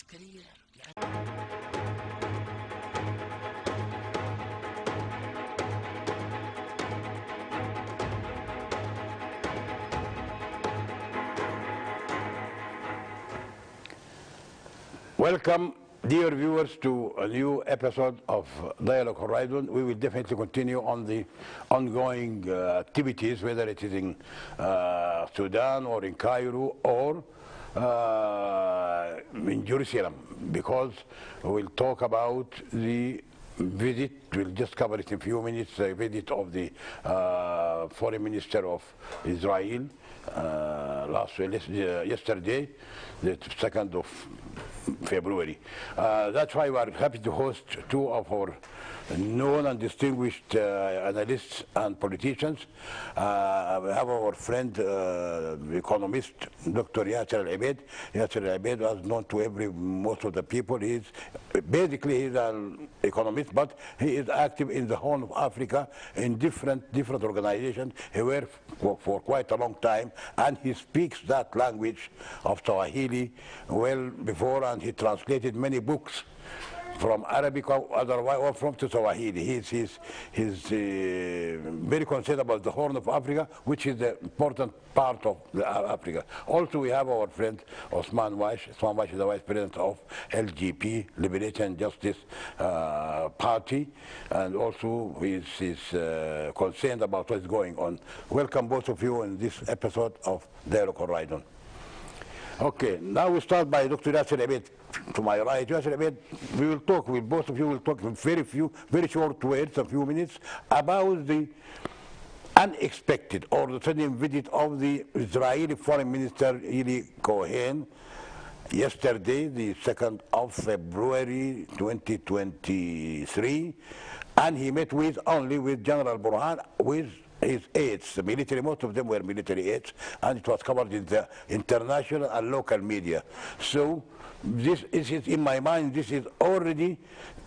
عسكرية يعني. Welcome, dear viewers, to a new episode of Dialogue Horizon. We will definitely continue on the ongoing activities, whether it is in Sudan or in Cairo or in Jerusalem, because we'll talk about the visit. We'll just cover it in a few minutes. The visit of the foreign minister of Israel yesterday, the 2nd of February. That's why we are happy to host two of our known and distinguished analysts and politicians. We have our friend, economist, Dr. Yasser Al-Abeid. Yasser Al-Abeid was known to most of the people. He's an economist, but he is active in the Horn of Africa in different organizations. He worked for quite a long time, and he speaks that language of Swahili well before, and he translated many books from Arabic or otherwise, or from Swahili. He's very concerned about the Horn of Africa, which is the important part of Africa. Also, we have our friend Osman Wash. Osman Wash is the vice president of LGP, Liberation and Justice Party, and also he's concerned about what's going on. Welcome both of you in this episode of Dialogue Horizon. Okay, now we start by Dr. Yasser Abeid. To my right, Yasser Abeid, both of you will talk in very short words, a few minutes, about the unexpected or the sudden visit of the Israeli Foreign Minister Eli Cohen yesterday, the 2nd of February 2023, and he met only with General Burhan, with his aides, military. Most of them were military aides, and it was covered in the international and local media. So this is, in my mind, this is already,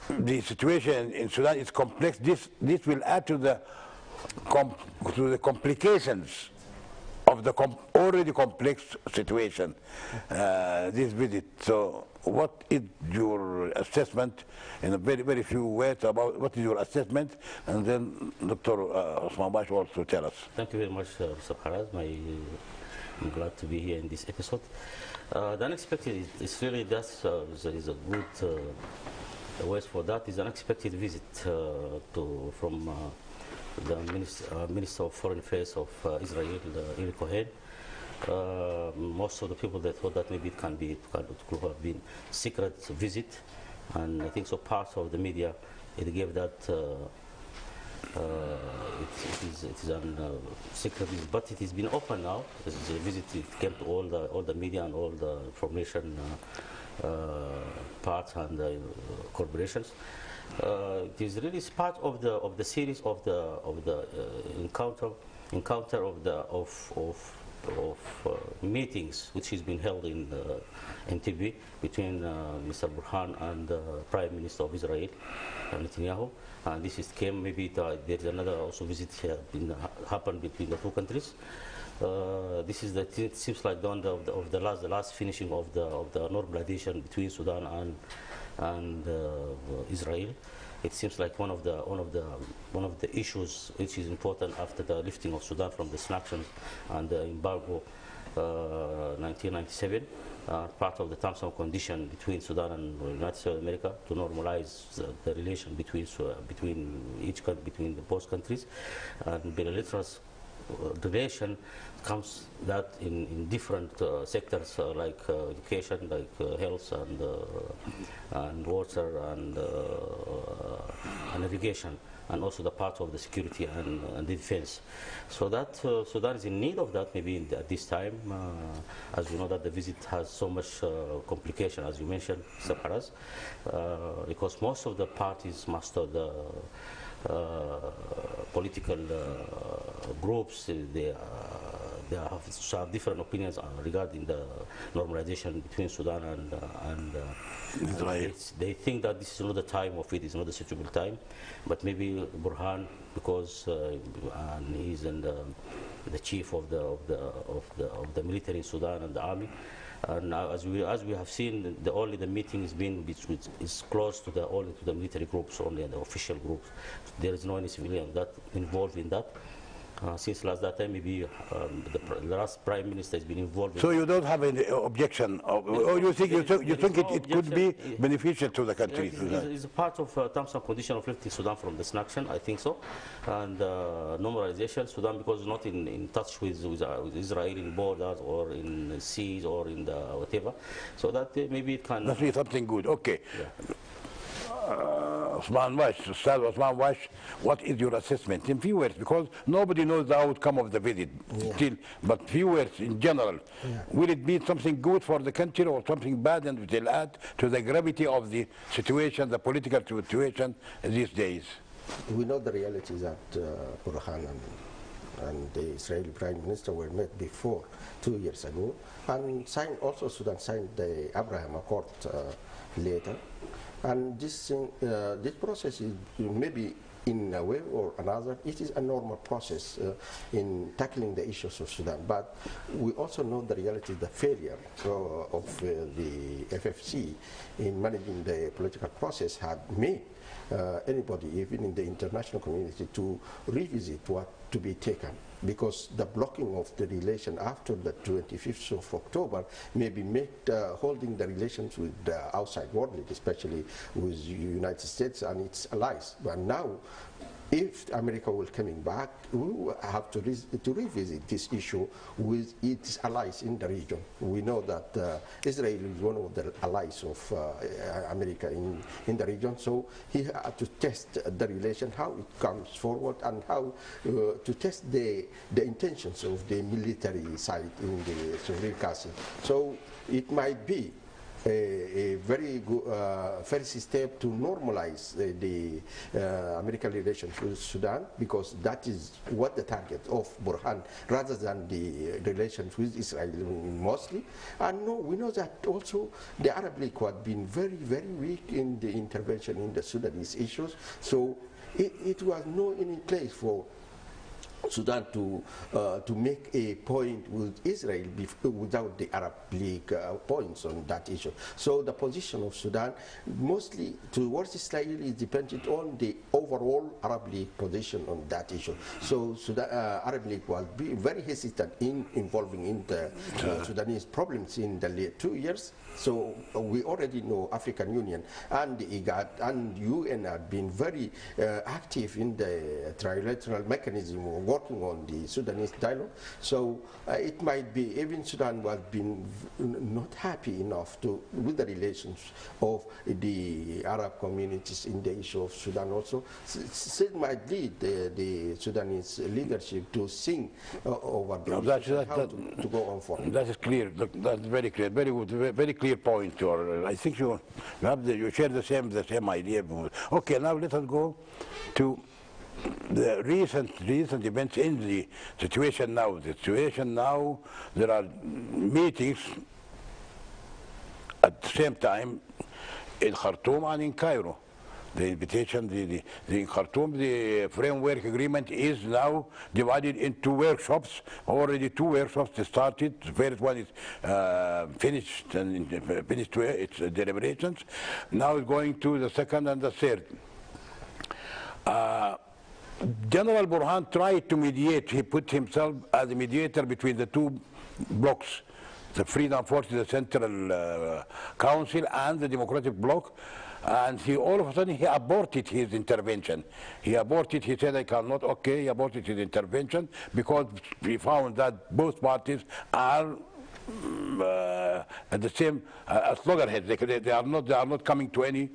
the situation in Sudan is complex. This will add to the complications of the already complex situation, this visit. So what is your assessment, in a very few words, about what is your assessment, and then Dr. Osman Bash will also tell us. Thank you very much, Mr. Haraz. I'm glad to be here in this episode. The unexpected is really there is a good word for that. Is an unexpected visit from the Minister of Foreign Affairs of Israel, Eli Cohen. Most of the people that thought that maybe it could have been secret visit, and I think so part of the media it gave that it is a secret visit, but it has been open now. The visit, it came to all the media and all the information parts and corporations. It is really part of the series of the encounter of meetings which has been held in Entebbe between Mr. Burhan and the Prime Minister of Israel, Netanyahu. And this came, maybe there is another also visit happened between the two countries. This is it seems like the end of the last finishing of the normalization between Sudan and Israel. It seems like one of the issues which is important after the lifting of Sudan from the sanctions and the embargo 1997, part of the terms and condition between Sudan and the United States of America to normalize the relation between both countries, and bilateral relation comes that in different sectors like education, like health and water and irrigation, and also the part of the security and defense. So that Sudan is in need of that maybe at this time, as we know that the visit has so much complication, as you mentioned, Mr. Paras, because most of the parties, most of the political groups, they have different opinions regarding the normalization between Sudan and Israel. They think that this is not the time of it, it's not a suitable time, but maybe Burhan, because he's the chief of the military in Sudan and the army, And as we have seen, only the meeting is being which is close to the only to the military groups, only the official groups. There is no any civilian that involved in that. Since last that time, maybe the last prime minister has been involved. So you don't have any objection, or you think it could be beneficial to the country? It's a part of terms and conditions of lifting Sudan from the sanction, I think so, and normalization Sudan, because not in touch with Israeli borders or in seas or in the whatever, so that maybe it can. That be something good. Okay. Yeah. Osman Wash, Ustad Osman Wash, what is your assessment in few words? Because nobody knows the outcome of the visit still, but few words in general. Will it be something good for the country or something bad, and it will add to the gravity of the situation, the political situation these days? We know the reality that Burhan and the Israeli Prime Minister were met before 2 years ago, and also Sudan signed the Abraham Accord later. And this process is maybe in a way or another, it is a normal process in tackling the issues of Sudan. But we also know the reality, the failure of the FFC in managing the political process had made anybody, even in the international community, to revisit what to be taken, because the blocking of the relation after the 25th of October maybe made holding the relations with the outside world, especially with the United States and its allies. But now, if America will coming back, we will have to revisit this issue with its allies in the region. We know that Israel is one of the allies of America in the region, so he had to test the relation, how it comes forward, and how to test the intentions of the military side in the Sudan. So it might be a very good first step to normalize the American relations with Sudan, because that is what the target of Burhan, rather than the relations with Israel mostly. And we know that also the Arab League had been very, very weak in the intervention in the Sudanese issues, so it was not in place for Sudan to make a point with Israel without the Arab League points on that issue. So the position of Sudan mostly towards Israel is dependent on the overall Arab League position on that issue. So Sudan, Arab League was very hesitant in involving in the Sudanese problems in the late 2 years. So we already know African Union and the IGAD and UN have been very active in the trilateral mechanism working on the Sudanese dialogue. So it might be even Sudan was been not happy enough with the relations of the Arab communities in the issue of Sudan also. So it might lead the Sudanese leadership to think over the how to go on forward. That is clear. That's very clear. Very good. Very clear point. Or I think you share the same idea. Okay, now let us go to the recent events in the situation now. The situation now, there are meetings at the same time in Khartoum and in Cairo. The invitation, in Khartoum, the framework agreement is now divided into workshops. Already 2 workshops started. The first one is finished and finished its deliberations. Now it's going to the second and the third. General Burhan tried to mediate. He put himself as a mediator between the 2 blocs, the Freedom Forces, the Central Council, and the Democratic Bloc. And all of a sudden he aborted his intervention. He said, I cannot, okay, he aborted his intervention because we found that both parties are at the same as loggerheads. They are not coming to any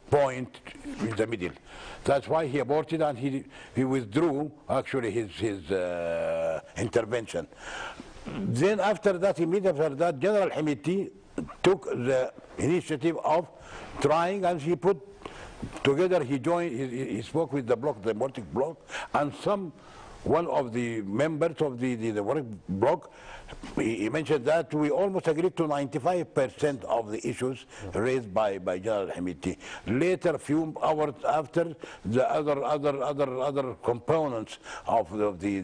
point in the middle. That's why he aborted, and he withdrew actually his intervention. Then after that, immediately after that, General Hamiti took the initiative of trying, and he put together, he spoke with the bloc, the Democratic Bloc, and some one of the members of the work bloc, he mentioned that we almost agreed to 95% of the issues raised by General Hamiti. Later, a few hours after, the other components of the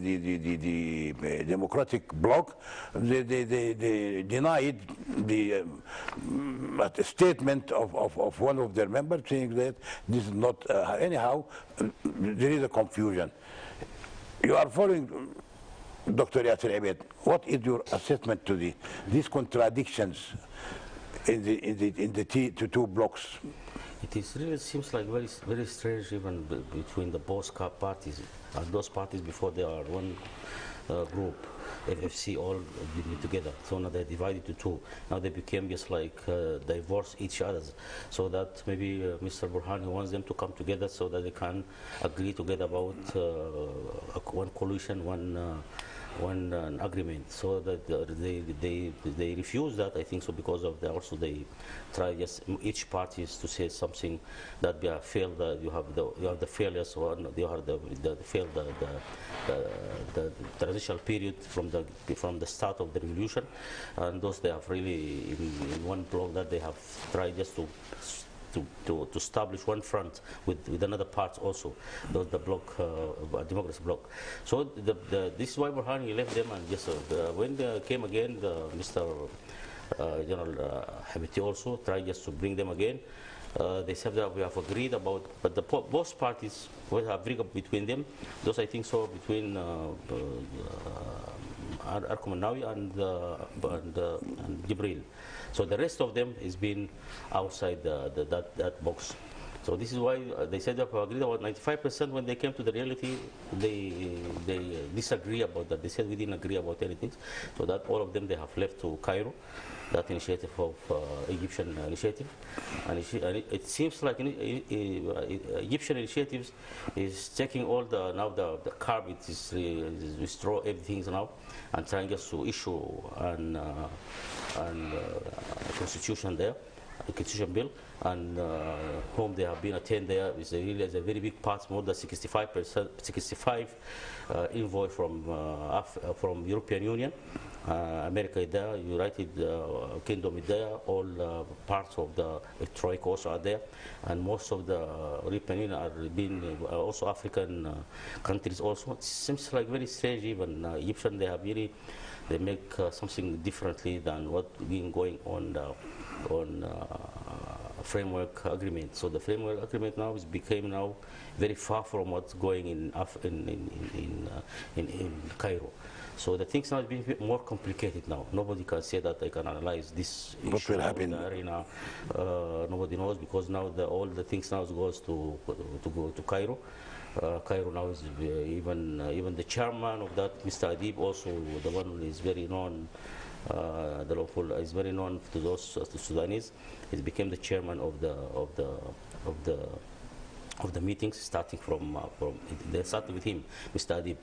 democratic bloc, they denied the statement of one of their members, saying that this is not anyhow. There is a confusion. You are following Dr. Yasser Abed. What is your assessment to these contradictions in the two blocks? It is really seems like very strange even between the both parties. And those parties before they are one group, FFC, all been together. So now they're divided to two. Now they became just like divorce each other. So that maybe Mr. Burhan, he wants them to come together so that they can agree together about one coalition, one agreement. So that they refuse that, I think so, because of they try just each parties to say something that they have failed. You have the failures, or you have the failed the transitional period from the start of the revolution, and those they have really in one block that they have tried just to establish one front with another part also, the bloc, democracy bloc. So this is why Burhani left them, and just when they came again, Mr. General Hamiti also tried just to bring them again. They said that we have agreed about, but both parties will have agreed between them. Those I think so between Arkom Nawi and Jibril. So the rest of them is been outside that box. So this is why they said that we agreed about 95%. When they came to the reality, they disagree about that. They said we didn't agree about anything. So that all of them, they have left to Cairo, that initiative of Egyptian initiative. And it seems like Egyptian initiatives is taking all the carb, it is withdraw everything now and trying just to issue an constitution there, a constitution bill, and whom they have been attend there is really a very big part, more than 65 envoy from European Union. America is there, United Kingdom is there, all parts of the Troika also are there, and most of the European Union are being also African countries also. It seems like very strange. Even Egyptian, they have really they make something differently than what been going on framework agreement. So the framework agreement now became now very far from what's going in Cairo. So the things now is being more complicated now. Nobody can say that they can analyze this what will happen in the arena. Nobody knows, because now all the things now goes to go to Cairo. Cairo now is even the chairman of that, Mr. Adib, also the one who is very known. The lawful is very known to those to Sudanese. He became the chairman of the meetings, starting from they started with him, Mr. Adib.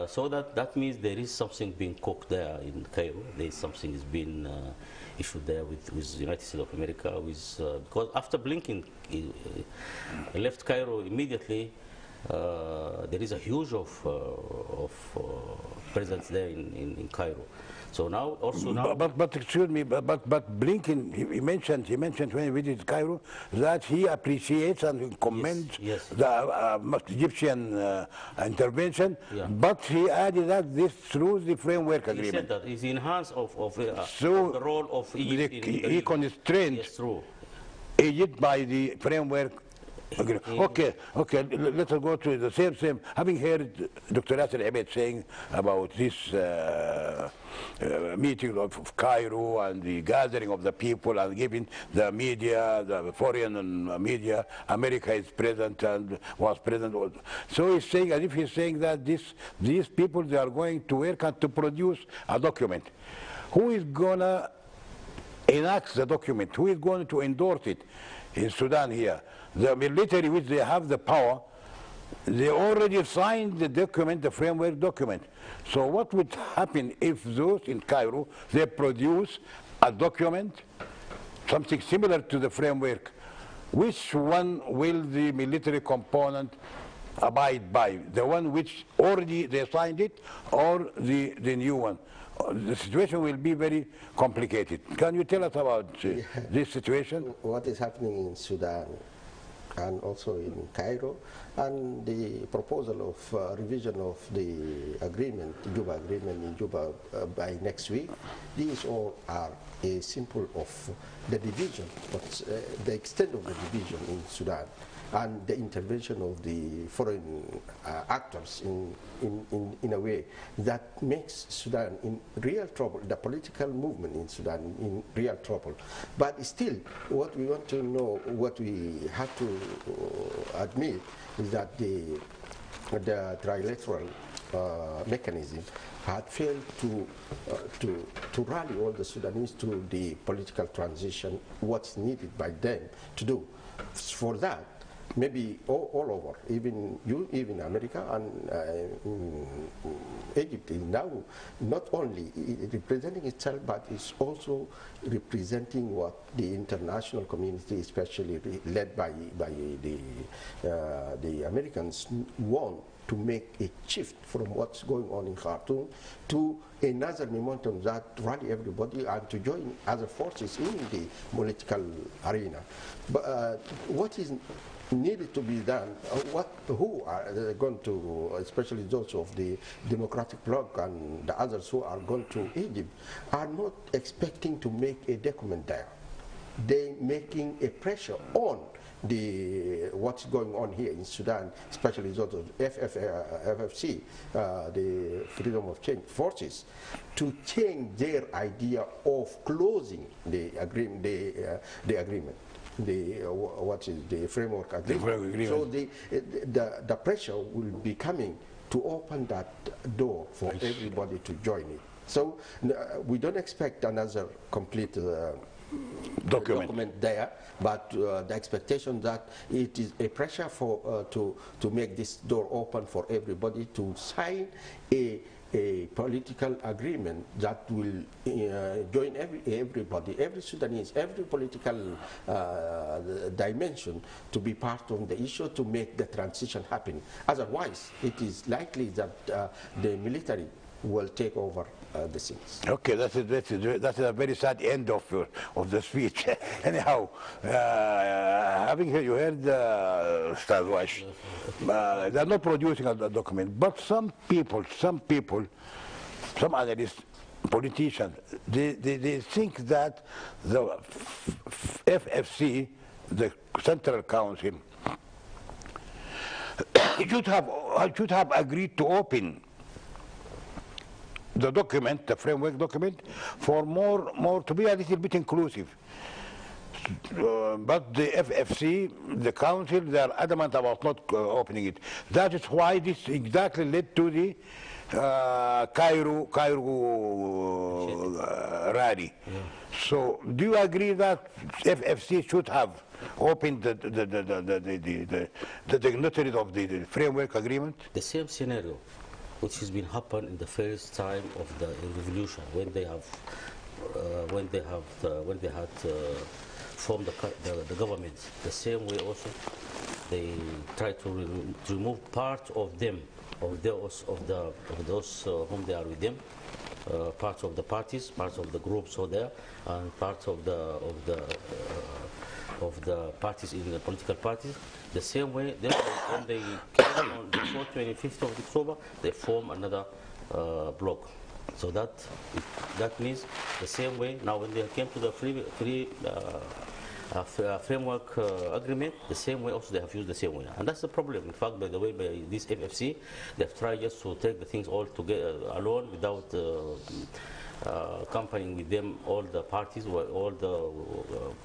So that means there is something being cooked there in Cairo. There is something is being issued there with the United States of America. Because after Blinken left Cairo immediately, there is a huge of presence there in Cairo. So now also now. But excuse me, but Blinken he mentioned when he visited Cairo that he appreciates and he commends the Egyptian intervention. Yeah. But he added that this through the framework agreement. He said that it's enhanced of the role of Egypt. He constrained Egypt by the framework. Okay, let us go to the same. Having heard Dr. Yasser Abed saying about this meeting of Cairo and the gathering of the people and giving the media, the foreign media, America is present and was present. So he's saying, as if he's saying that these people, they are going to work and to produce a document. Who is going to enact the document? Who is going to endorse it in Sudan here? The military, which they have the power, they already signed the document, the framework document. So what would happen if those in Cairo, they produce a document, something similar to the framework? Which one will the military component abide by? The one which already they signed it, or the new one? The situation will be very complicated. Can you tell us about this situation? What is happening in Sudan and also in Cairo, and the proposal of revision of the agreement, Juba agreement in Juba by next week, these all are a symbol of the division, the extent of the division in Sudan, and the intervention of the foreign actors in a way that makes Sudan in real trouble, the political movement in Sudan in real trouble. But still, what we want to know, what we have to admit, is that the trilateral mechanism had failed to rally all the Sudanese to the political transition, what's needed by them to do. For that, maybe all over, even America and Egypt is now not only representing itself, but is also representing what the international community, especially led by the Americans, want to make a shift from what's going on in Khartoum to another momentum that rally everybody and to join other forces in the political arena. But what is needed to be done, who are going to, especially those of the democratic bloc and the others who are going to Egypt, are not expecting to make a document there. They making a pressure on what's going on here in Sudan, especially those of FFC, the Freedom of Change forces, to change their idea of closing the agreement. What is the framework agreement? So the pressure will be coming to open that door for everybody to join it. So we don't expect another complete document there, but the expectation that it is a pressure for to make this door open for everybody to sign a political agreement that will join everybody, every Sudanese, every political dimension to be part of the issue to make the transition happen. Otherwise, it is likely that the military will take over the things. Okay, that's a very sad end of the speech. Anyhow, having heard, you heard Ustaz Wash, they're not producing a document, but some people, some analysts, politicians, they think that the FFC, the Central Council, should have agreed to open the document, the framework document, for more to be a little bit inclusive. But the FFC, the council, they are adamant about not opening it. That is why this exactly led to the Cairo rally. Yeah. So, do you agree that FFC should have opened the dignitaries of the framework agreement? The same scenario which has been happened in the first time of the revolution, when they had formed the government. The same way also, they tried to remove part of them, of those whom they are with them, parts of the parties, parts of the groups over there, and parts of the parties in the political parties. The same way, then when they came on the 25th of October, they form another bloc. So that means the same way. Now, when they came to the framework agreement, the same way also they have used the same way, and that's the problem. In fact, by the way, by this FFC, they've tried just to take the things all together alone without accompanying with them all the parties, all the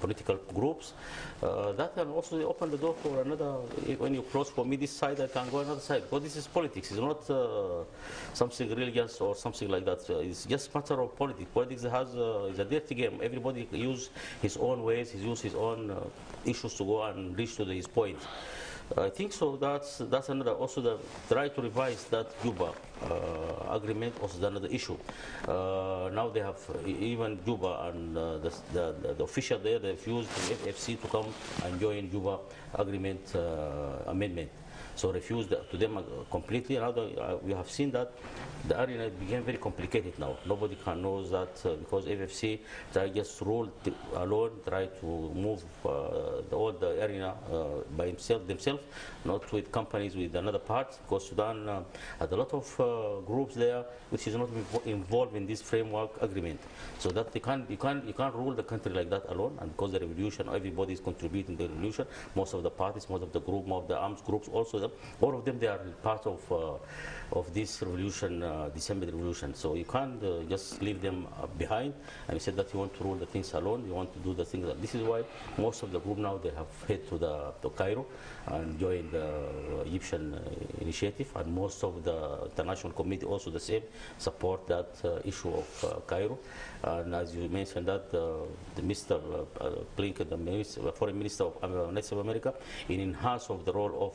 political groups. That can also open the door for another. When you close for me this side, I can go another side. Because this is politics. It's not something religious or something like that. It's just matter of politics. Politics is a dirty game. Everybody use his own ways. He use his own issues to go and reach to his point. I think so. That's another. Also, the right to revise that Juba agreement also is another issue. Now they have even Juba and the official there. They've used the FFC to come and join Juba agreement amendment. so refused to them completely. Now we have seen that the arena became very complicated now. Nobody can know that because FFC try just rule alone, try to move all the arena by themselves, not with companies with another part, because Sudan had a lot of groups there which is not involved in this framework agreement. So that you can't rule the country like that alone. And because the revolution, everybody is contributing to the revolution. Most of the parties, most of the group, most of the armed groups, also all of them, they are part of this revolution, December revolution. So you can't just leave them behind and you said that you want to rule the things alone. You want to do the things. This is why most of the group now, they have head to Cairo and joined the Egyptian initiative, and most of the international community also the same, support that issue of Cairo. And as you mentioned that the Mr. Blinken, the Foreign Minister of United America, in enhance of the role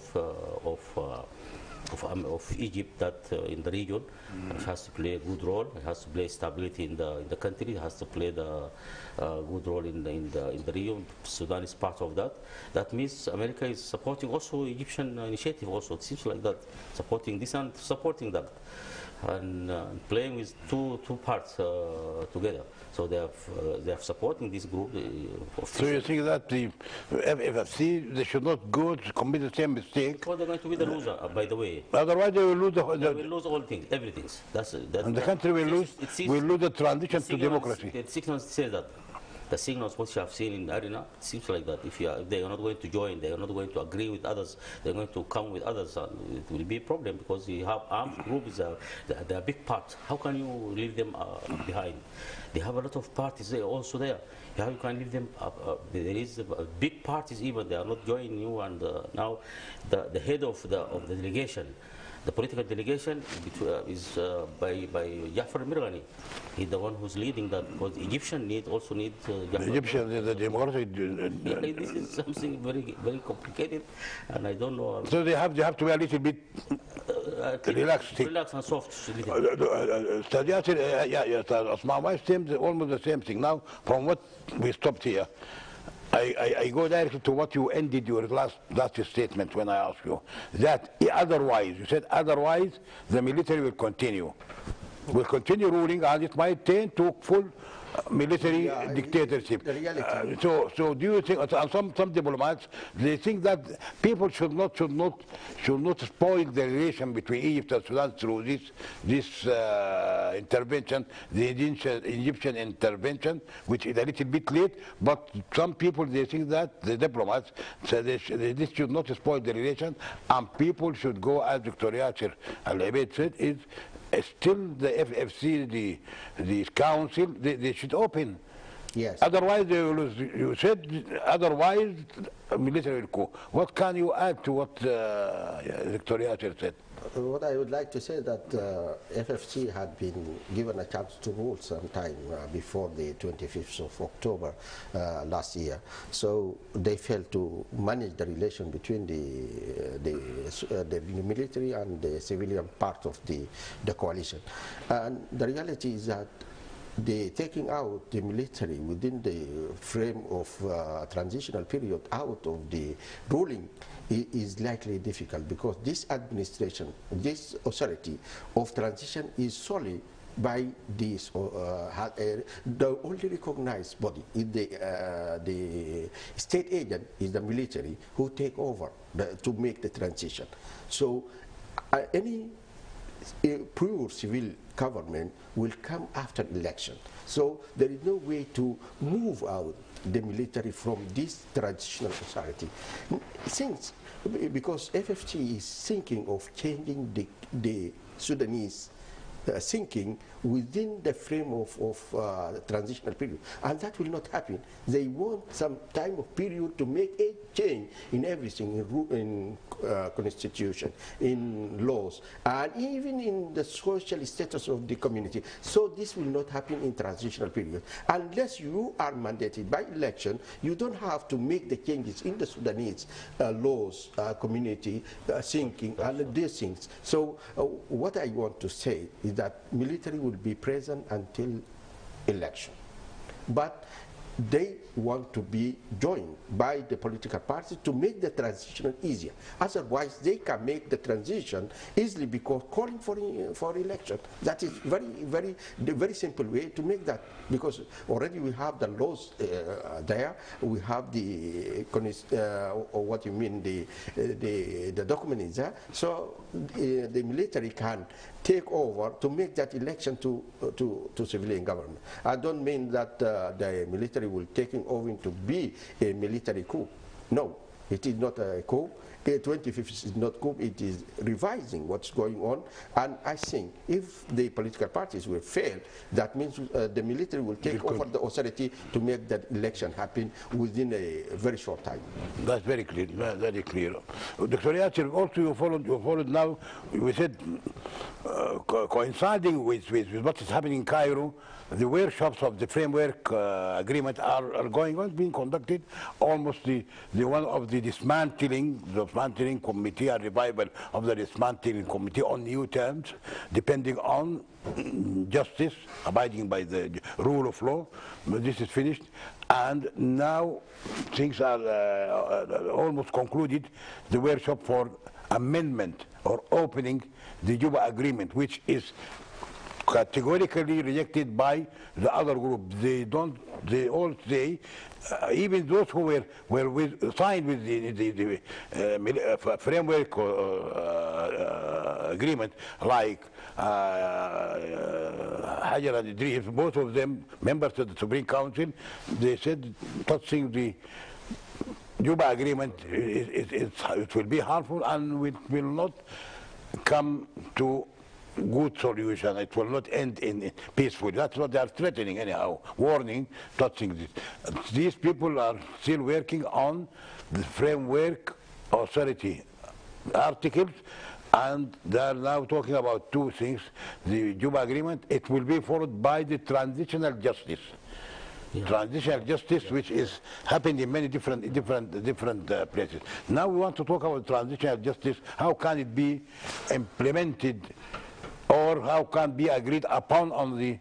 of Egypt that in the region, it has to play a good role. It has to play stability in the country. It has to play the good role in the region. Sudan is part of that. That means America is supporting also Egyptian initiative. Also, it seems like that, supporting this and supporting that, and playing with two parts together. So they have supporting this group. So you think that the FFC, they should not go to commit the same mistake? Because they're going to be the loser, by the way. Otherwise, they will lose They will lose all things, everything. and the country will lose the transition to democracy. The signals say that. The signals, what you have seen in the arena, it seems like that. If they are not going to join, they are not going to agree with others, they're going to come with others, and it will be a problem because you have armed groups, they're a big part. How can you leave them behind? They have a lot of parties there, also there. How you can leave them there is big parties even, they are not joining you, and now the head of the delegation, the political delegation is by Jafar Mirghani. He's the one who's leading that, because Egyptian also need Jafar. The Egyptian, the democratic. This is something very, very complicated, and I don't know. So they have to be a little bit relaxed. Relax and soft. Ustad Yasser, my wife says almost the same thing. Now, from what we stopped here, I go directly to what you ended your last statement when I asked you. That otherwise, you said otherwise, the military will continue ruling, and it might turn to full military dictatorship. So do you think, some diplomats, they think that people should not spoil the relation between Egypt and Sudan through this intervention, the Egyptian intervention, which is a little bit late, but some people, they think that, the diplomats, so this should not spoil the relation, and people should go, as Dr. Yasser Al-Abeid said, is still the FFC, the council, they should open. Yes. Otherwise, they will lose. You said otherwise, military will go. What can you add to what Dr. Yasser said? What I would like to say that FFC had been given a chance to rule sometime before the 25th of October last year. So they failed to manage the relation between the military and the civilian part of the coalition. And the reality is that the taking out the military within the frame of transitional period out of the ruling is likely difficult, because this administration, this authority of transition is solely by this the only recognized body is the state agent is the military who take over to make the transition. So any pure civil government will come after election. So there is no way to move out the military from this transitional authority. Because FFT is thinking of changing the Sudanese thinking within the frame of transitional period, and that will not happen. They want some time of period to make a change in everything, in constitution, in laws, and even in the social status of the community. So this will not happen in transitional period. Unless you are mandated by election, you don't have to make the changes in the Sudanese laws, community thinking, and these things. So what I want to say is that military will be present until election. But they want to be joined by the political parties to make the transition easier. Otherwise, they can make the transition easily because calling for election. That is very simple way to make that, because already we have the laws there. We have the what you mean the document is there. So the military can take over to make that election to civilian government. I don't mean that the military will take over to be a military coup. No, it is not a coup. 25th is not coup, it is revising what's going on. And I think if the political parties will fail, that means the military will take over the authority to make that election happen within a very short time. That's very clear, very clear. Dr. Yasser, also you followed now, we said, coinciding with what is happening in Cairo, the workshops of the framework agreement are going on, being conducted. Almost the one of the dismantling committee, a revival of the dismantling committee on new terms, depending on justice, abiding by the rule of law. This is finished, and now things are almost concluded. The workshop for amendment or opening the Juba agreement, which is categorically rejected by the other group. They all say, even those who were signed with the framework agreement, like Hajar and Idris, both of them members of the Supreme Council, they said touching the Juba agreement, it will be harmful and it will not come to good solution. It will not end in peaceful. That's what they are threatening anyhow, warning, touching this. These people are still working on the framework authority articles, and they are now talking about two things. The Juba agreement, it will be followed by the transitional justice. Transitional justice, which is happening in many different places. Now we want to talk about transitional justice. How can it be implemented, or how can be agreed upon on the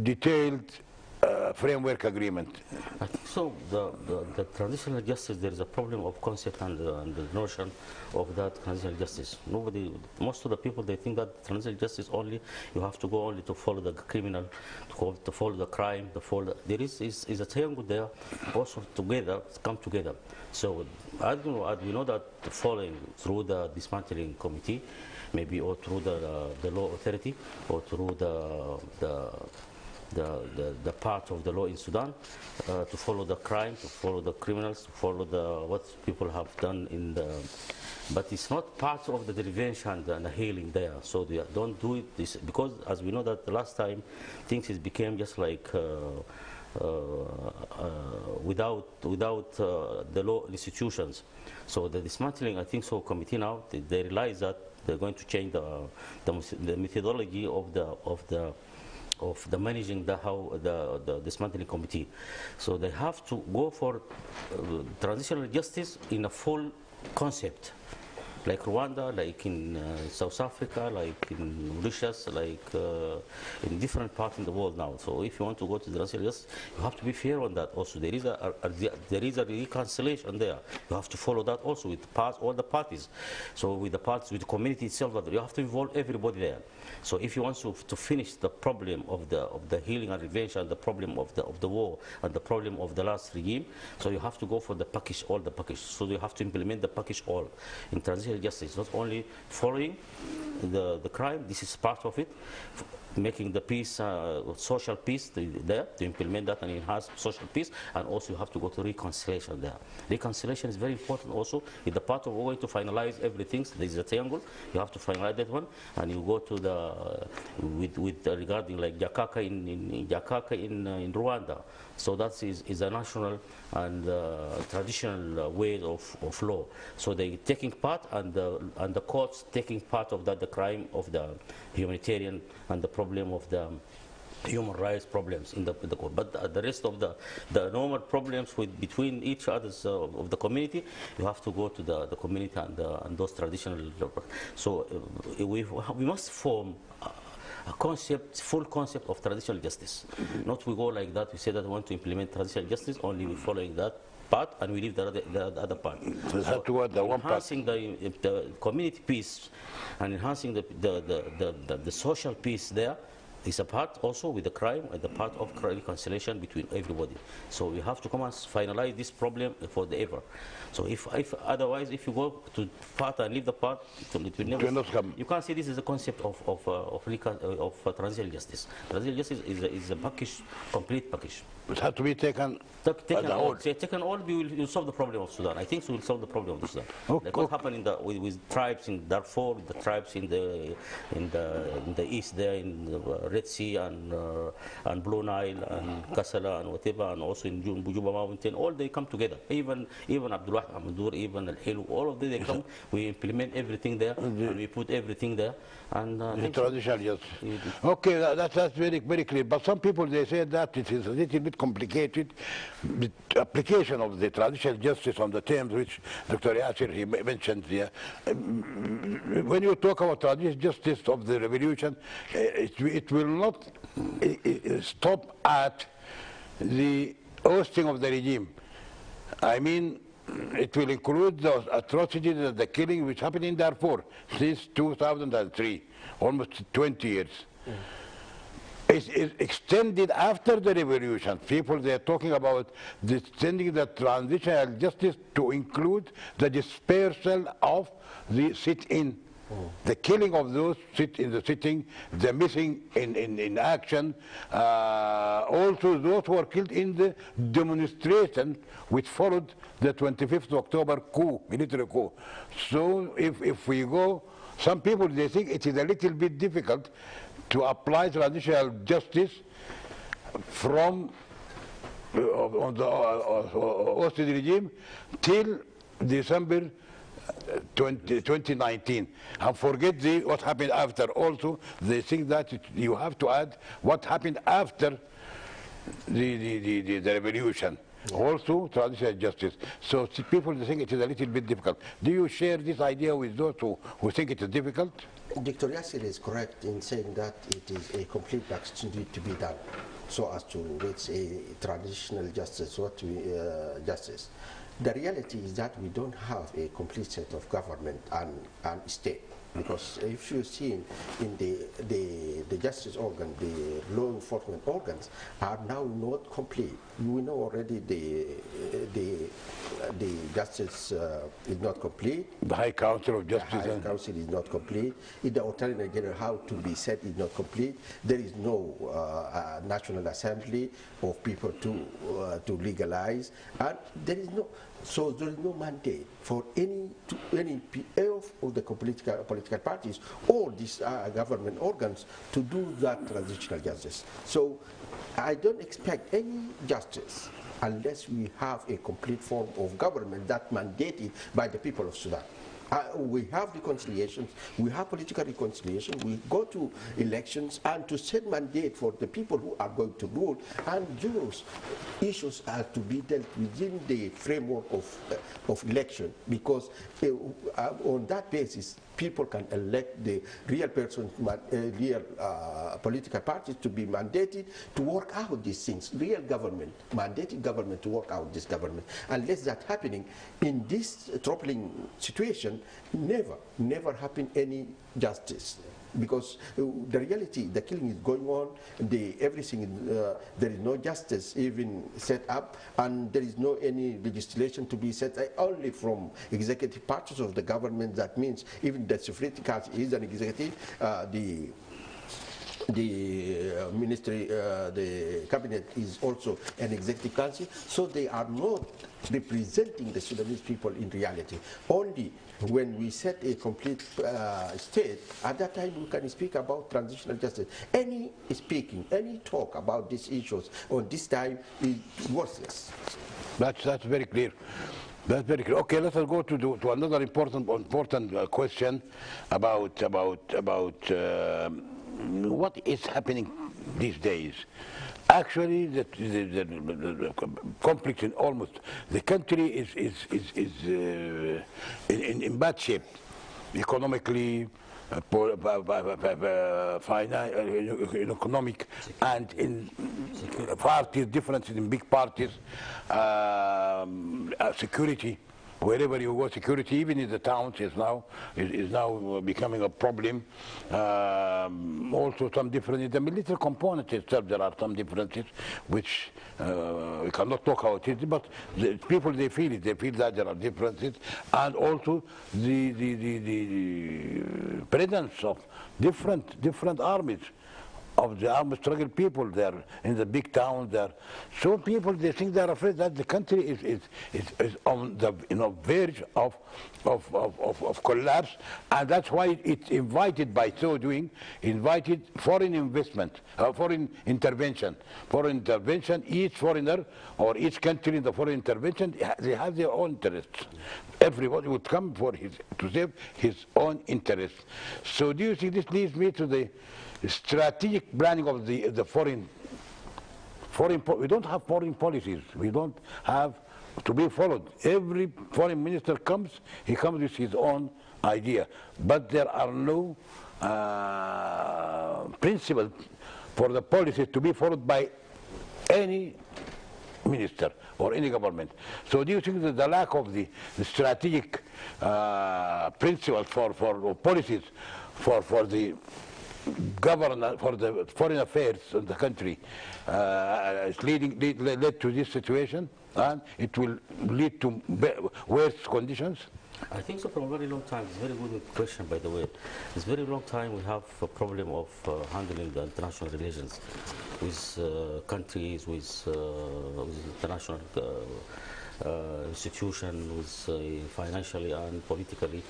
detailed framework agreement? I think so. The transitional justice, there is a problem of concept and the notion of that transitional justice. Most of the people, they think that transitional justice only, you have to go only to follow the criminal, to follow the crime, there is a triangle there, also together, come together. So as we know that following through the dismantling committee, maybe, or through the law authority, or through the part of the law in Sudan, to follow the crime, to follow the criminals, to follow what people have done but it's not part of the derivation and the healing there. So they don't do it this, because as we know that the last time things became just like without the law institutions. So the dismantling, I think so, committee now, they realize that they're going to change the methodology of the managing the dismantling committee. So they have to go for transitional justice in a full concept, like Rwanda, like in South Africa, like in Mauritius, like in different parts in the world now. So if you want to go to the transitional justice, you have to be fair on that also. There is a reconciliation there. You have to follow that also with all the parties. So with the parties, with the community itself, you have to involve everybody there. So if you want to finish the problem of the healing and revenge, and the problem of the war, and the problem of the last regime, so you have to go for the package, all the package. So you have to implement the package all in transitional justice, not only following the crime. This is part of it. Making the peace, social peace there, to implement that and enhance social peace, and also you have to go to reconciliation there. Reconciliation is very important also. In the part of going to finalize everything, there is a triangle, you have to finalize that one, and you go to regarding like Jakaka in Rwanda. So that is a national and traditional way of law. So they taking part, and the courts taking part of that, the crime of the humanitarian and the problem of the human rights problems in the court. But the rest of the normal problems between each others of the community, you have to go to the community and those traditional. So we must form a concept, full concept of transitional justice. Not we go like that, we say that we want to implement transitional justice, only we following that part and we leave the other part. So it has to go the one part. Enhancing the community peace and enhancing the social peace there is a part also with the crime and the part of reconciliation between everybody. So we have to come and finalize this problem for the ever. So if otherwise, if you go to part and leave the part, it will never. You can't say this is a concept of transitional justice. Transitional justice is a package, complete package. It has to be taken taken all, we will solve the problem of Sudan. I think we will solve the problem of Sudan. Okay. Like what happened with tribes in Darfur, the tribes in the east there, in the Red Sea and Blue Nile and Kassala and whatever, and also in Bujuba Mountain, all they come together. Even Abdullah Ahmadur, even Al Hilu, all of them they come. We implement everything there, and we put everything there. And the traditional, yes. Okay, that's very clear. But some people they say that it is a little bit complicated, the application of the traditional justice on the terms which Dr. Yasser he mentioned here. When you talk about traditional justice of the revolution, it will not stop at the ousting of the regime. I mean, it will include the atrocities and the killing which happened in Darfur since 2003, almost 20 years. It's extended after the revolution. People, they're talking about extending the transitional justice to include the dispersal of the sit-in. The killing of those in the sitting, the missing in action, also those who were killed in the demonstration which followed the 25th of October coup, military coup. So if we go, some people they think it is a little bit difficult to apply transitional justice from on the hostage regime till December 2019, and forget what happened after. Also, they think that you have to add what happened after the revolution. Also, transitional justice. So people think it is a little bit difficult. Do you share this idea with those who think it is difficult? Dr. Yasser is correct in saying that it is a complete package need to be done so as to reach a transitional justice, justice. The reality is that we don't have a complete set of government and state, because if you see in the justice organ, the law enforcement organs are now not complete. We know already the justice is not complete. The High Council of Justice. The High Council is not complete. The Attorney General, how to be said, is not complete. There is no National Assembly of people to legalize, and there is no. So there is no mandate for any of the political parties or these government organs to do that transitional justice. So I don't expect any justice unless we have a complete form of government that mandated by the people of Sudan. We have reconciliations, we have political reconciliation, we go to elections and to set mandate for the people who are going to rule, and those issues are to be dealt within the framework of election, because on that basis people can elect the real persons, real political parties to be mandated to work out these things, real government, mandated government to work out this government. Unless that's happening, in this troubling situation, never happen any justice. Because the reality, the killing is going on, everything, there is no justice even set up, and there is no any legislation to be set only from executive parties of the government. That means even the Security Council is an executive, the ministry, the cabinet is also an executive council, so they are not representing the Sudanese people in reality. Only when we set a complete state, at that time we can speak about transitional justice. Any talk about these issues on this time is worthless. That's very clear. That's very clear. Okay, let us go to another important question about what is happening these days. Actually, the conflict in almost the country is in bad shape, economically, economic and in parties, differences in big parties, security. Wherever you go, security, even in the towns, is now becoming a problem. Also, some difference in the military component itself. There are some differences which we cannot talk about it, but the people they feel it. They feel that there are differences, and also the presence of different armies, of the armed struggle people there in the big towns there. So people, they think they're afraid that the country is on the verge of collapse, and that's why it's invited, by so doing, invited foreign investment, foreign intervention. Foreign intervention, each foreigner or each country in the foreign intervention, they have their own interests. Everybody would come to save his own interests. So do you think this leads me to the strategic planning of the foreign? We don't have foreign policies. We don't have to be followed. Every foreign minister comes, he comes with his own idea. But there are no principles for the policies to be followed by any minister or any government. So do you think that the lack of the strategic principles for policies for the governance, for the foreign affairs of the country, is led to this situation, and it will lead to worse conditions? I think so for a very long time. It's a very good question, by the way. It's a very long time we have a problem of handling the international relations with countries, with international institutions, with financially and politically.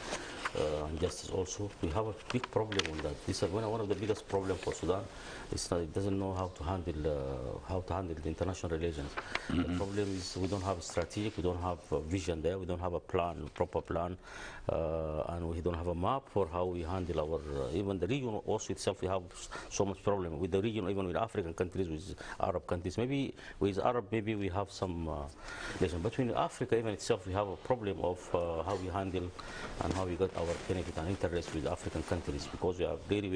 And justice also. We have a big problem on that. This is one of the biggest problems for Sudan. It doesn't know how to handle the international relations. The problem is we don't have a strategy, we don't have a vision there, we don't have a plan, a proper plan, and we don't have a map for how we handle our, even the region also itself, we have so much problem with the region, even with African countries, with Arab countries. Maybe with Arab, maybe we have some relation. But in Africa even itself, we have a problem of how we handle and how we got our benefit and interest with African countries, because we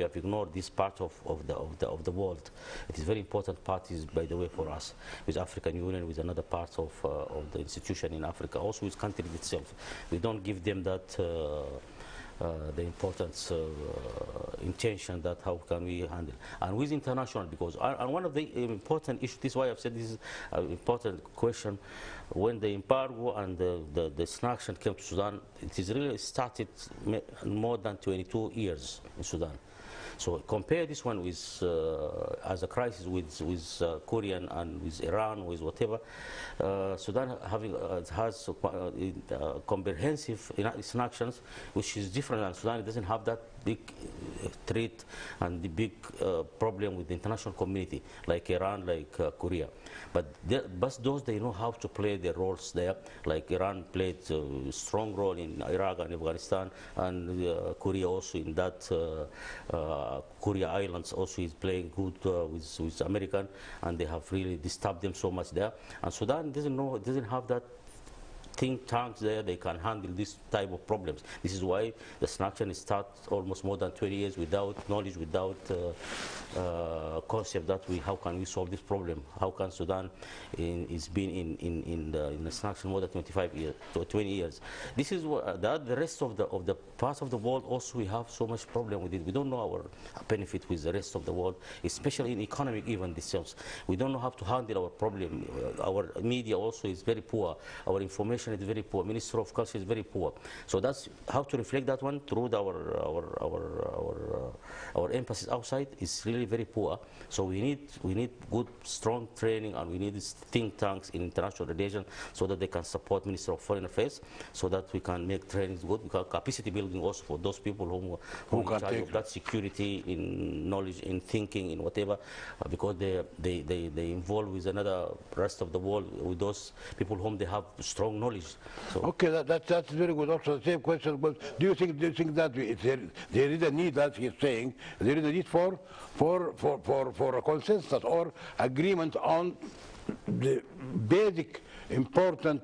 have ignored this part of the world. It is very important parties, by the way, for us, with African Union, with another part of the institution in Africa, also with countries itself. We don't give them that the importance, intention that how can we handle. And with international, because and one of the important issues, this is why I've said this is an important question, when the embargo and the sanction came to Sudan, it is really started more than 22 years in Sudan. So compare this one with as a crisis with Korean and with Iran, with whatever. Sudan has comprehensive sanctions, which is different than Sudan. It doesn't have that big threat and the big problem with the international community like Iran, like Korea. But those, they know how to play their roles there. Like Iran played a strong role in Iraq and Afghanistan, and Korea also in that Korea Islands also is playing good with American, and they have really disturbed them so much there. And Sudan doesn't have that think tanks there, they can handle this type of problems. This is why the sanction starts almost more than 20 years without knowledge, without concept that how can we solve this problem? How can Sudan is been in the sanction more than 25 years, 20 years? This is what the rest of the parts of the world also we have so much problem with it. We don't know our benefit with the rest of the world, especially in economic even themselves. We don't know how to handle our problem. Our media also is very poor. Our information is very poor. Minister of Culture is very poor. So that's how to reflect that one through our emphasis outside is really very poor. So we need good, strong training, and we need think tanks in international relations so that they can support Minister of Foreign Affairs, so that we can make trainings good. We can capacity building also for those people who in charge of that security, in knowledge, in thinking, in whatever, because they involve with another rest of the world, with those people whom they have strong knowledge. So okay, that's very good. Also, the same question. But do you think that there is a need, as he's saying, there is a need for a consensus or agreement on the basic important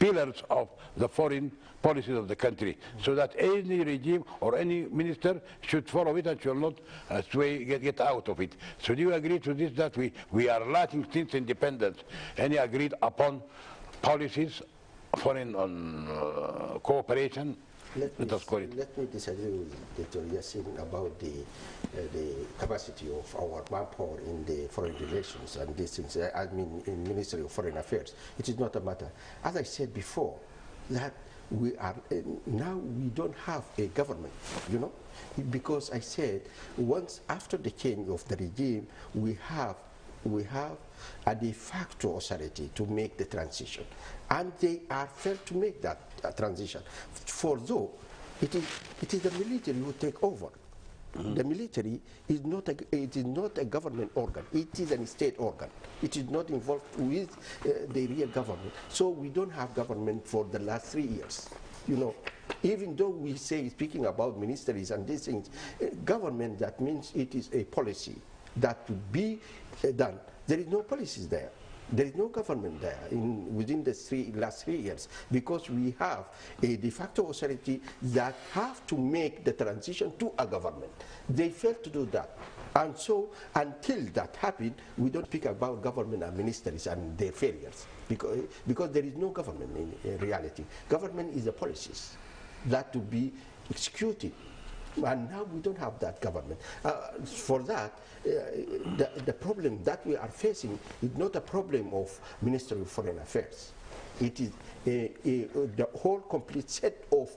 pillars of the foreign policies of the country, so that any regime or any minister should follow it and should not get out of it. So do you agree to this, that we are lacking since independence any agreed upon policies, foreign cooperation? Let me disagree with Dr. Yassin about the capacity of our manpower in the foreign relations and these things. I mean, in Ministry of Foreign Affairs, it is not a matter. As I said before, that we are now we don't have a government, you know, because I said once after the change of the regime, we have a de facto authority to make the transition, and they are failed to make that transition. For though it is the military who take over. The military is not a government organ. It is a state organ. It is not involved with the real government. So we don't have government for the last 3 years. You know, even though we say, speaking about ministries and these things, government, that means it is a policy that to be done. There is no policies there. There is no government there within the last 3 years, because we have a de facto authority that have to make the transition to a government. They failed to do that. And so until that happened, we don't speak about government and ministries and their failures, because there is no government in reality. Government is the policies that to be executed. And now we don't have that government. For that, the problem that we are facing is not a problem of Ministry of Foreign Affairs. It is the whole complete set of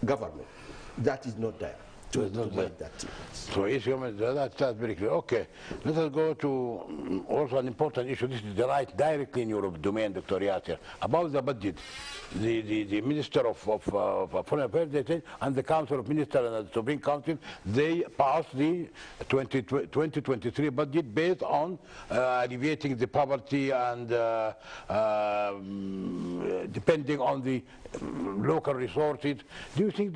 government that is not there to make that difference. So that's very clear. Okay, let us go to also an important issue. This is right directly in your domain, Dr. Yasser, about the budget. The Minister of Foreign Affairs, they said, and the Council of Ministers and the Supreme Council, they passed the 2023 budget based on alleviating the poverty and depending on the local resources. Do you think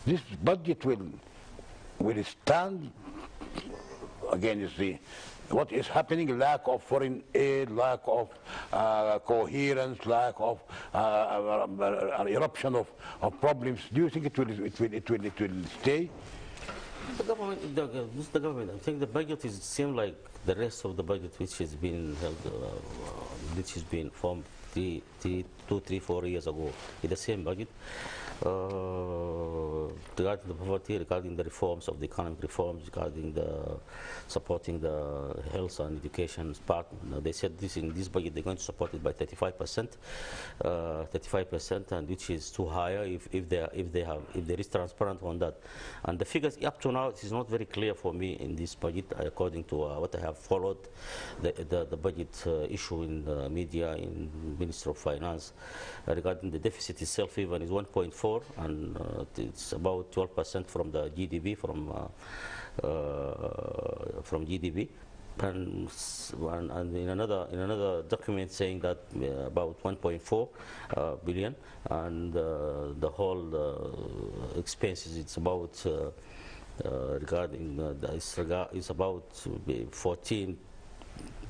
this budget will stand against what is happening, lack of foreign aid, lack of coherence, lack of eruption of problems? Do you think it will stay? The government, I think the budget is same like the rest of the budget which has been held, which has been formed 2, 3, 4 years ago. It's the same budget. Regarding the poverty, regarding the reforms of the economic reforms, regarding the supporting the health and education part. They said this in this budget they're going to support it by 35%, 35%, and which is too high if there is transparent on that. And the figures up to now, it is not very clear for me in this budget, according to what I have followed the budget issue in the media, in Ministry of Finance, regarding the deficit itself even is 1.4. And it's about 12% from the GDP, from GDP, and in another document saying that about 1.4 billion, and the whole expenses, it's about regarding is about 14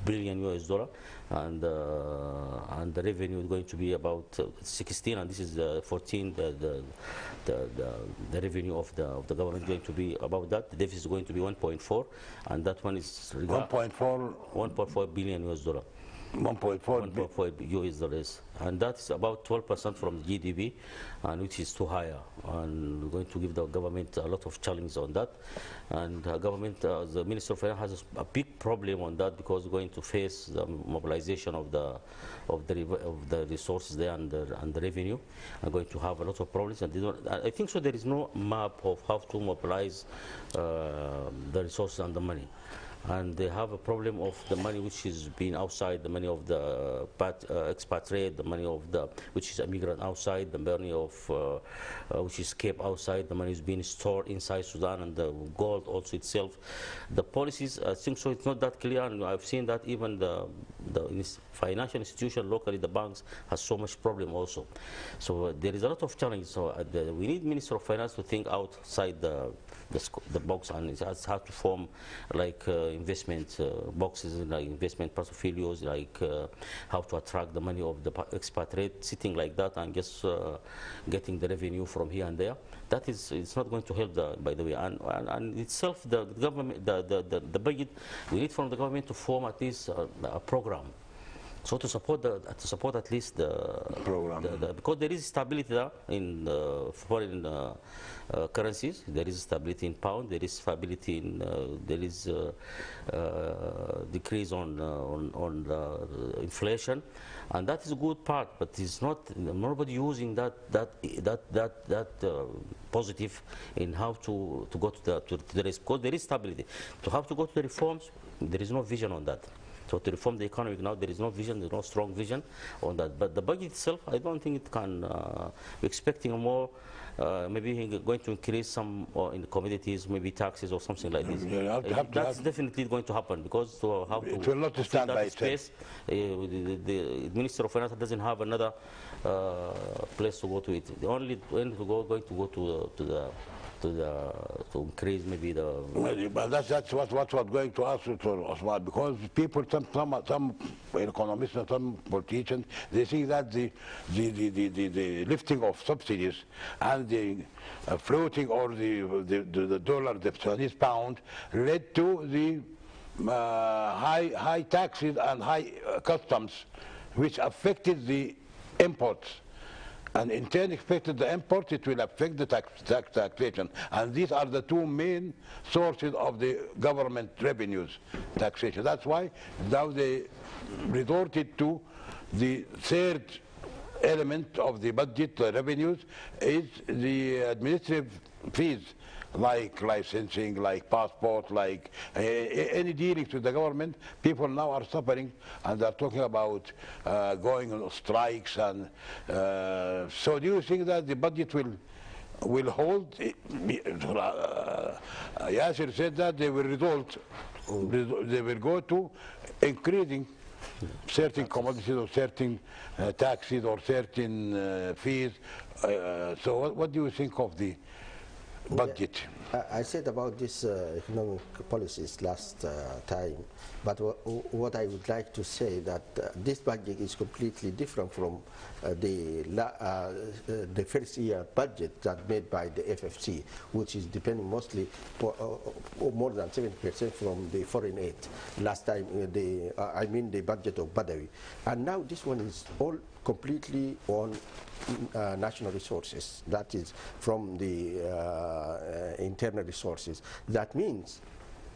billion US dollar, and the revenue is going to be about 16, and this is 14. The revenue of the government is going to be about that. The deficit is going to be 1.4, and that one is 1.4 billion US dollar. 1.4 US dollars, and that's about 12% from GDP, and which is too higher, and we're going to give the government a lot of challenges on that. And the government, the Minister of Finance has a big problem on that, because we're going to face the mobilization of the resources there and the revenue. Are going to have a lot of problems, and I think so. There is no map of how to mobilize the resources and the money. And they have a problem of the money which is being outside, the money of the expatriate, the money of the which is immigrant outside, the money of which is kept outside, the money is being stored inside Sudan, and the gold also itself. The policies, I think so, it's not that clear, and I've seen that even the financial institution locally, the banks, has so much problem also. So there is a lot of challenge. So we need Minister of Finance to think outside the box, and it has to form like investment boxes, like investment portfolios, like how to attract the money of the expatriate, sitting like that and just getting the revenue from here and there. That is, it's not going to help, by the way. And itself, the government, the budget, we need from the government to form at least a program. So to support at least the program, because there is stability there in foreign currencies. There is stability in pound. There is stability in there is decrease on inflation, and that is a good part. But it's not nobody using that positive in how to go to the risk, because there is stability. To have to go to the reforms, there is no vision on that. So to reform the economy now, there is no vision, there's no strong vision on that. But the budget itself, I don't think it can, we're expecting a more, maybe going to increase some in the commodities, maybe taxes or something like this. That's definitely going to happen, because to how to, it will not stand by space, the Minister of Finance doesn't have another place to go to it. The only going to go to increase maybe the. But that's what we're going to ask for, Osman, because people, some economists and some politicians, they think that the lifting of subsidies and the floating or the dollar, the Chinese pound, led to the high taxes and high customs, which affected the imports. And in turn affected the import, it will affect the taxation. And these are the two main sources of the government revenues, taxation. That's why now they resorted to the third element of the budget, the revenues, is the administrative fees, like licensing, like passport, like any dealings with the government. People now are suffering, and they're talking about going on strikes. And so do you think that the budget will hold? Yasser said that they will result, they will go to increasing certain commodities or certain taxes or certain fees. So what do you think of the budget? Yeah, I said about this economic policies last time, but what I would like to say that this budget is completely different from the first year budget that made by the FFC, which is depending mostly more than 70% from the foreign aid. Last time, I mean the budget of Badawi, and now this one is all completely on national resources, that is from the internal resources. That means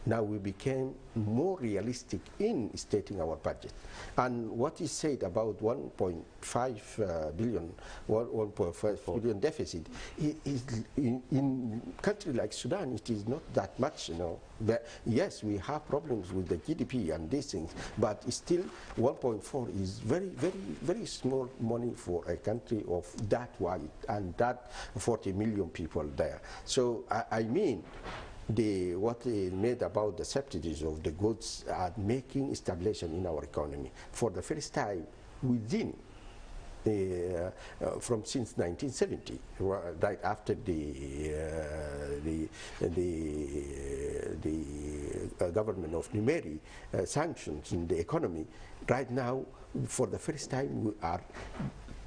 now we became more realistic in stating our budget. And what is said about 1.5 billion, 1.5 billion deficit, is in country like Sudan, it is not that much, you know. But yes, we have problems with the GDP and these things, but still 1.4 is very, very, very small money for a country of that wide and that 40 million people there. So I mean, what they made about the subsidies of the goods are making stabilization in our economy for the first time within from since 1970, right after the government of Numeri sanctions in the economy. Right now, for the first time, we are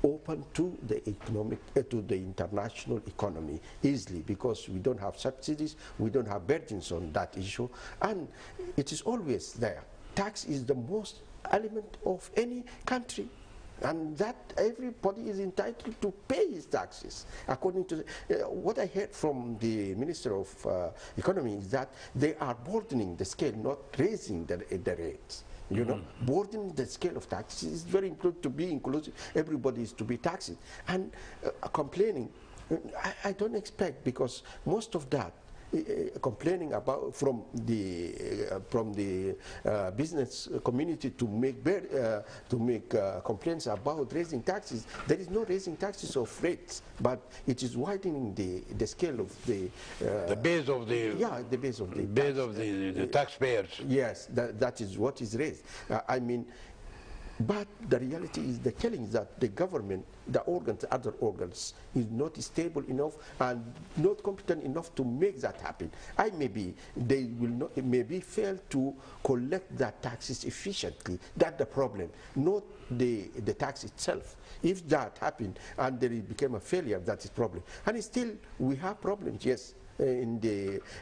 open to the economic, to the international economy easily, because we don't have subsidies, we don't have burdens on that issue, and it is always there. Tax is the most element of any country, and that everybody is entitled to pay his taxes. According to what I heard from the Minister of Economy is that they are broadening the scale, not raising the rates. You know, broadening the scale of taxes is very important to be inclusive. Everybody is to be taxed. And complaining, I don't expect, because most of that complaining about from the business community to make complaints about raising taxes. There is no raising taxes of rates, but it is widening the scale of the base of the the base of the the taxpayers. Yes, that is what is raised. I mean, But the reality is the killing that the government, the organs, other organs, is not stable enough and not competent enough to make that happen. They will not, maybe fail to collect that taxes efficiently. That's the problem, not the tax itself. If that happened and there became a failure, that is problem. And still, we have problems, yes. In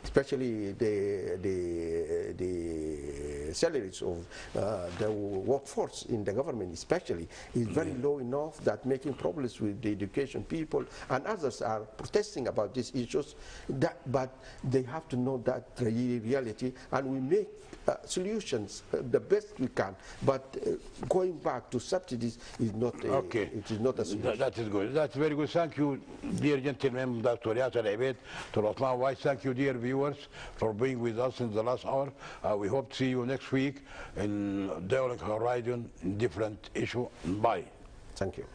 especially the salaries of the workforce in the government especially is very low enough that making problems with the education people, and others are protesting about these issues, but they have to know that reality, and we make solutions the best we can, but going back to subsidies is not Okay. it is not a solution. That is good. That's very good. Thank you, dear gentlemen, Dr. Yasser Abed, to Osman White. Thank you, dear viewers, for being with us in the last hour. We hope to see you next week in Dialogue Horizon, in different issue. Bye. Thank you.